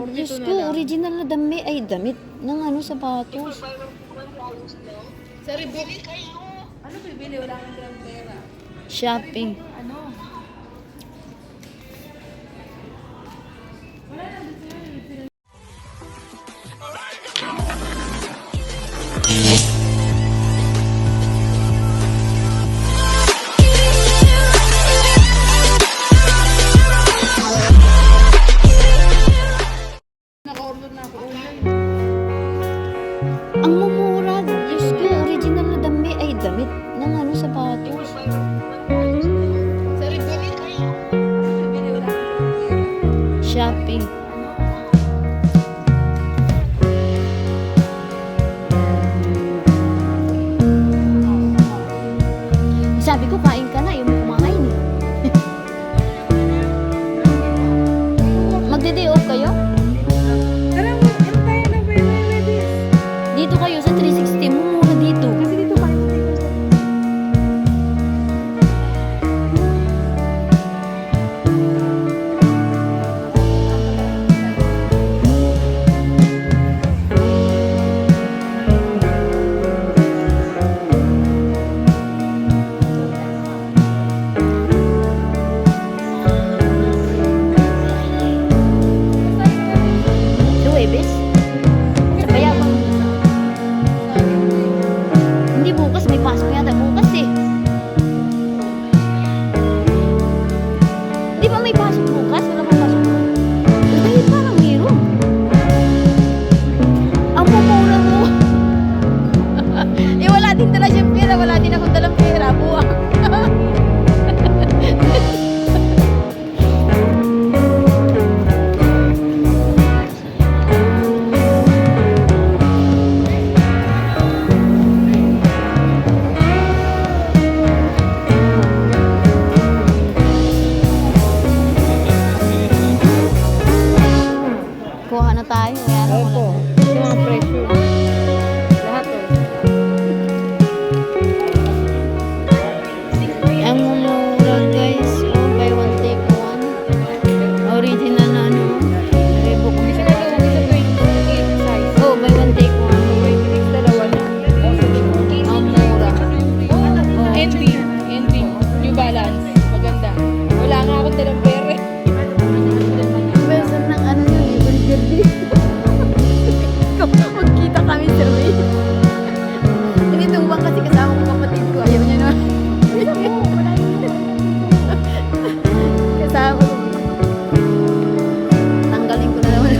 Diyos ko, original na damit. Ay, damit ng ano, sapatos. Sa Reebok. Ano bibili? Wala kang dalang pera. Shopping. Ano? Wala na dito yun. Naka-order na ako online. Ang mumura. Diyos ko, original na damit. Ay, damit ng ano, sapatos. Sa Reebok. Ano bibili? Wala kang dalang pera. Shopping. Sabi ko, kain ka na. Yung kumakain eh. Magde-day off kayo? Tara, antayin na ba yung ready? Dito kayo sa 360. Mumura dito. Kasi dito pa yung dito. Luwebes? Sa Bayabang. Hindi bukas. May pasok yata bukas eh. Di ba may pasok bukas? Wala bang pasok bukas? Ay, parang meron. Ang mumura mo. Eh, wala din dala siyang pera. Wala din akong dalang pera. Buwang. Kuha na tayo. Kaya na wala. Yung mga presyo. Lahat oh. Ang mumura guys. Oh, buy one take one. Original na ano. Reebok. Kasi nalawag sa 28 size. Oh, buy one take one. 26 dalawa na. Ang mura. NB. NB. New Balance. Maganda. Wala nga akong dalang pera. Besan ng ano yun. Ibon dito. Magkita kami sa way. Tinitumbang kasi kasama ko kapatid ko. Ayaw niya na. Kasama ko. Tanggalin ko na naman.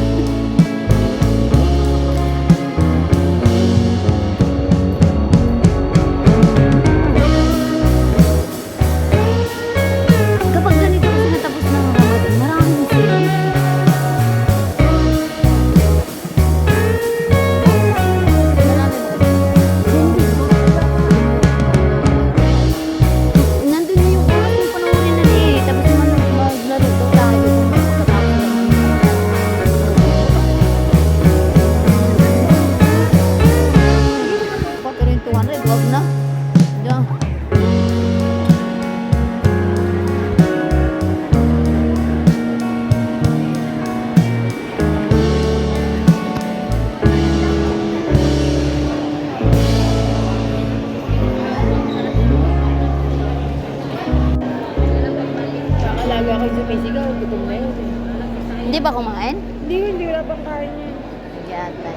Kapag ganito kasi natapos na ang Ramadan, maraming sale. Nandun na yung oras yung panoorin na eh. Tapos naman maglaro daw tayo kung pagkatapos lang. Pag rin 200, wag na. Diyan. Kakalaga ako sumisigaw. Gutom na yun. Hindi ba kumain? Hindi, wala pang kain yun. Yata.